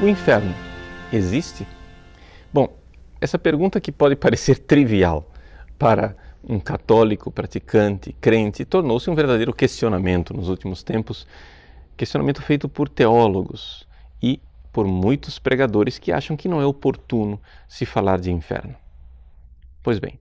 O inferno existe? Bom, essa pergunta que pode parecer trivial para um católico, praticante, crente, tornou-se um verdadeiro questionamento nos últimos tempos, questionamento feito por teólogos e por muitos pregadores que acham que não é oportuno se falar de inferno. Pois bem,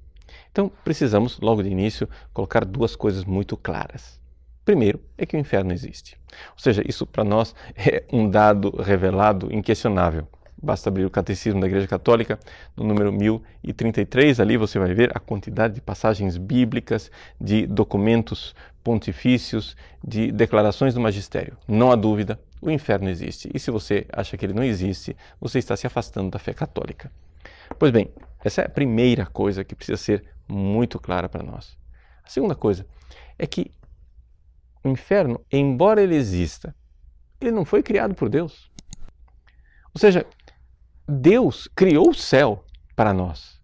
então precisamos, logo de início, colocar duas coisas muito claras. Primeiro é que o inferno existe. Ou seja, isso para nós é um dado revelado, inquestionável. Basta abrir o Catecismo da Igreja Católica, no número 1033, ali você vai ver a quantidade de passagens bíblicas, de documentos pontifícios, de declarações do magistério. Não há dúvida, o inferno existe. E se você acha que ele não existe, você está se afastando da fé católica. Pois bem, essa é a primeira coisa que precisa ser muito clara para nós. A segunda coisa é que o inferno, embora ele exista, ele não foi criado por Deus. Ou seja, Deus criou o céu para nós,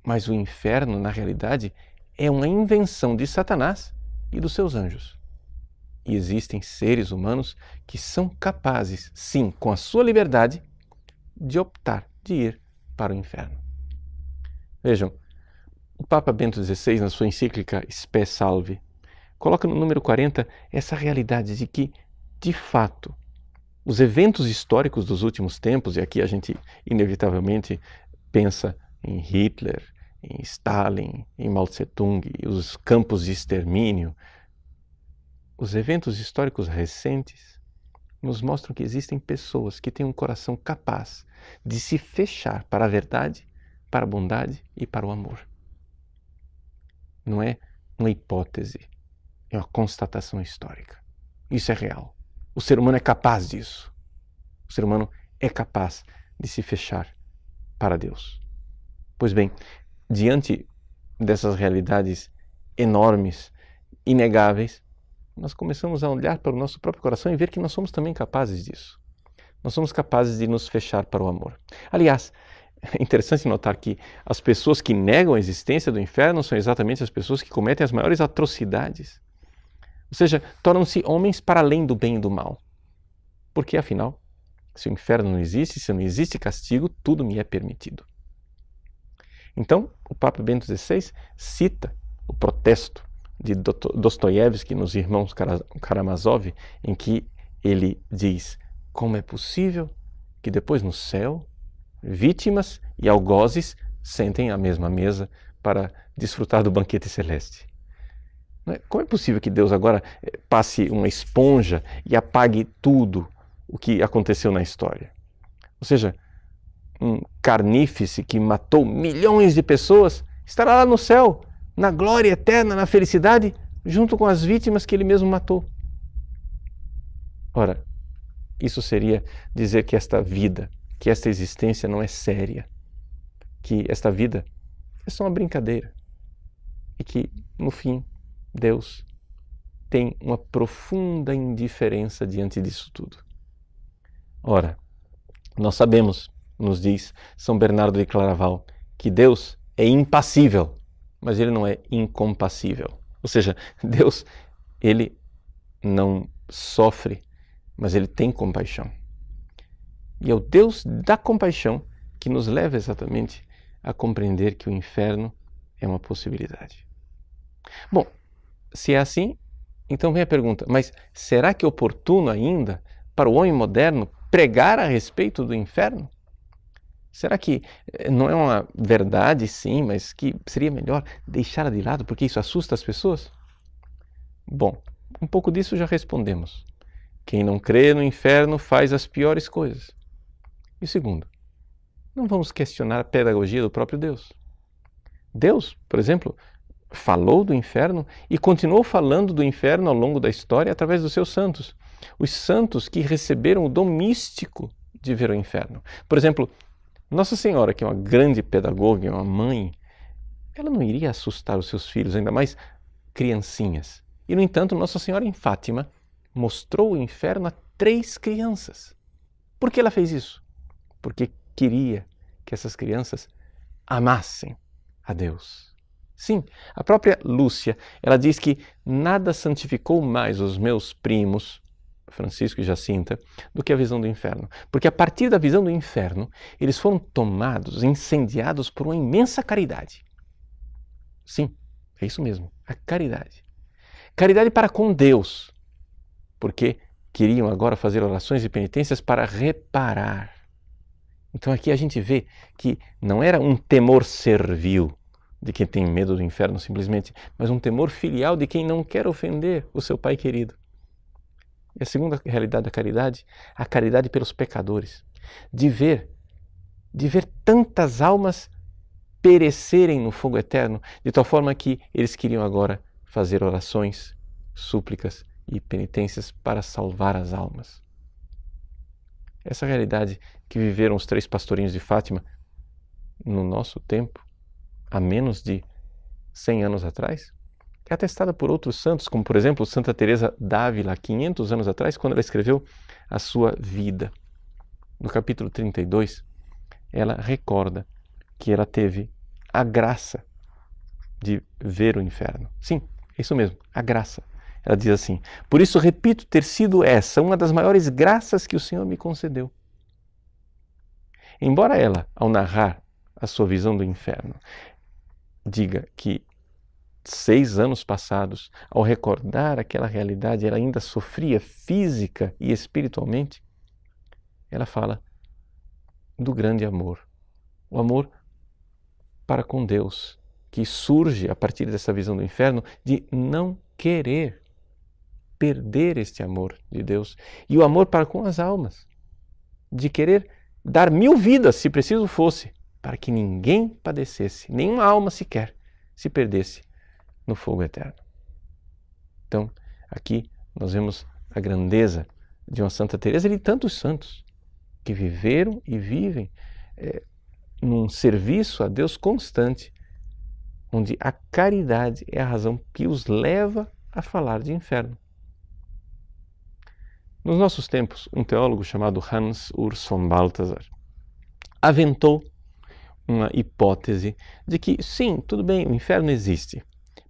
mas o inferno, na realidade, é uma invenção de Satanás e dos seus anjos. E existem seres humanos que são capazes, sim, com a sua liberdade, de optar de ir para o inferno. Vejam, o Papa Bento XVI, na sua encíclica Spe Salvi, coloca no número 40 essa realidade de que, de fato, os eventos históricos dos últimos tempos, e aqui a gente inevitavelmente pensa em Hitler, em Stalin, em Mao Tse-tung, os campos de extermínio, os eventos históricos recentes nos mostram que existem pessoas que têm um coração capaz de se fechar para a verdade, para a bondade e para o amor. Não é uma hipótese, é uma constatação histórica. Isso é real. O ser humano é capaz disso. O ser humano é capaz de se fechar para Deus. Pois bem, diante dessas realidades enormes, inegáveis, nós começamos a olhar para o nosso próprio coração e ver que nós somos também capazes disso. Nós somos capazes de nos fechar para o amor. Aliás, é interessante notar que as pessoas que negam a existência do inferno são exatamente as pessoas que cometem as maiores atrocidades. Ou seja, tornam-se homens para além do bem e do mal. Porque, afinal, se o inferno não existe, se não existe castigo, tudo me é permitido. Então, o Papa Bento XVI cita o protesto de Dostoiévski nos Irmãos Karamazov, em que ele diz: como é possível que depois no céu, vítimas e algozes sentem à mesma mesa para desfrutar do banquete celeste? Como é possível que Deus agora passe uma esponja e apague tudo o que aconteceu na história? Ou seja, um carnífice que matou milhões de pessoas estará lá no céu, na glória eterna, na felicidade, junto com as vítimas que ele mesmo matou. Ora, isso seria dizer que esta vida, que esta existência não é séria, que esta vida é só uma brincadeira e que, no fim, Deus tem uma profunda indiferença diante disso tudo. Ora, nós sabemos, nos diz São Bernardo de Claraval, que Deus é impassível, mas ele não é incompassível. Ou seja, Deus, ele não sofre, mas ele tem compaixão. E é o Deus da compaixão que nos leva exatamente a compreender que o inferno é uma possibilidade. Bom, se é assim, então vem a pergunta, mas será que é oportuno ainda para o homem moderno pregar a respeito do inferno? Será que não é uma verdade, sim, mas que seria melhor deixá-la de lado porque isso assusta as pessoas? Bom, um pouco disso já respondemos. Quem não crê no inferno faz as piores coisas. E segundo, não vamos questionar a pedagogia do próprio Deus. Deus, por exemplo, falou do inferno e continuou falando do inferno ao longo da história através dos seus santos. Os santos que receberam o dom místico de ver o inferno. Por exemplo, Nossa Senhora, que é uma grande pedagoga, uma mãe, ela não iria assustar os seus filhos, ainda mais criancinhas. E, no entanto, Nossa Senhora em Fátima mostrou o inferno a 3 crianças. Por que ela fez isso? Porque queria que essas crianças amassem a Deus. Sim, a própria Lúcia, ela diz que nada santificou mais os meus primos, Francisco e Jacinta, do que a visão do inferno. Porque a partir da visão do inferno, eles foram tomados, incendiados por uma imensa caridade. Sim, é isso mesmo, a caridade. Caridade para com Deus, porque queriam agora fazer orações e penitências para reparar. Então aqui a gente vê que não era um temor servil de quem tem medo do inferno simplesmente, mas um temor filial de quem não quer ofender o seu pai querido. E a segunda realidade da caridade, a caridade pelos pecadores, de ver tantas almas perecerem no fogo eterno, de tal forma que eles queriam agora fazer orações, súplicas e penitências para salvar as almas. Essa realidade que viveram os 3 pastorinhos de Fátima no nosso tempo, há menos de 100 anos atrás, é atestada por outros santos, como por exemplo Santa Teresa d'Ávila, 500 anos atrás, quando ela escreveu a sua vida. No capítulo 32, ela recorda que ela teve a graça de ver o inferno. Sim, é isso mesmo, a graça. Ela diz assim: por isso repito ter sido essa uma das maiores graças que o Senhor me concedeu. Embora ela, ao narrar a sua visão do inferno, diga que 6 anos passados, ao recordar aquela realidade, ela ainda sofria física e espiritualmente, ela fala do grande amor, o amor para com Deus, que surge a partir dessa visão do inferno de não querer perder este amor de Deus, e o amor para com as almas, de querer dar 1000 vidas, se preciso fosse, para que ninguém padecesse, nenhuma alma sequer se perdesse no fogo eterno. Então, aqui nós vemos a grandeza de uma Santa Teresa e de tantos santos que viveram e vivem num serviço a Deus constante, onde a caridade é a razão que os leva a falar de inferno. Nos nossos tempos, um teólogo chamado Hans Urs von Balthasar aventou uma hipótese de que, sim, tudo bem, o inferno existe,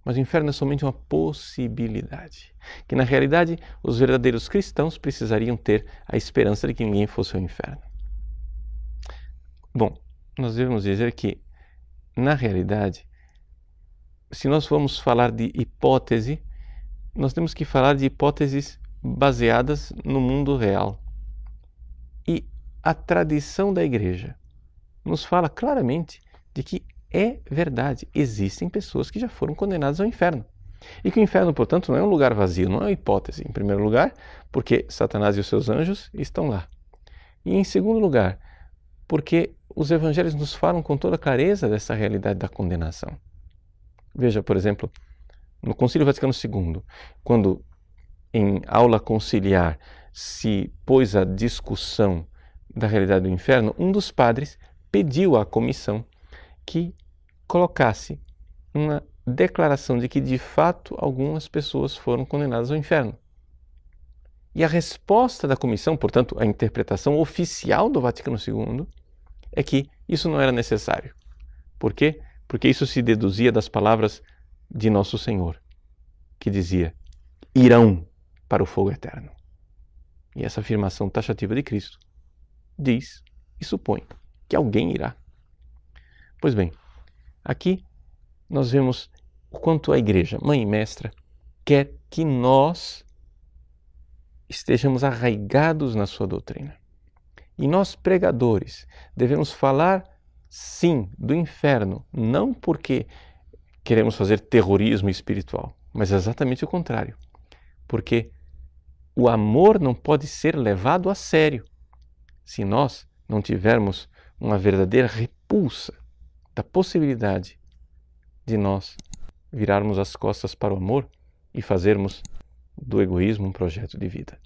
mas o inferno é somente uma possibilidade, que na realidade os verdadeiros cristãos precisariam ter a esperança de que ninguém fosse ao inferno. Bom, nós devemos dizer que, na realidade, se nós formos falar de hipótese, nós temos que falar de hipóteses baseadas no mundo real. E a tradição da Igreja nos fala claramente de que é verdade, existem pessoas que já foram condenadas ao inferno. E que o inferno, portanto, não é um lugar vazio, não é uma hipótese. Em primeiro lugar, porque Satanás e os seus anjos estão lá. E em segundo lugar, porque os evangelhos nos falam com toda clareza dessa realidade da condenação. Veja, por exemplo, no Concílio Vaticano II, quando em aula conciliar se pôs a discussão da realidade do inferno, um dos padres pediu à comissão que colocasse uma declaração de que de fato algumas pessoas foram condenadas ao inferno. E a resposta da comissão, portanto a interpretação oficial do Vaticano II, é que isso não era necessário. Por quê? Porque isso se deduzia das palavras de Nosso Senhor, que dizia: irão para o fogo eterno. E essa afirmação taxativa de Cristo diz e supõe que alguém irá. Pois bem, aqui nós vemos o quanto a Igreja, mãe e mestra, quer que nós estejamos arraigados na sua doutrina. E nós, pregadores, devemos falar, sim, do inferno, não porque queremos fazer terrorismo espiritual, mas exatamente o contrário. Porque o amor não pode ser levado a sério se nós não tivermos uma verdadeira repulsa da possibilidade de nós virarmos as costas para o amor e fazermos do egoísmo um projeto de vida.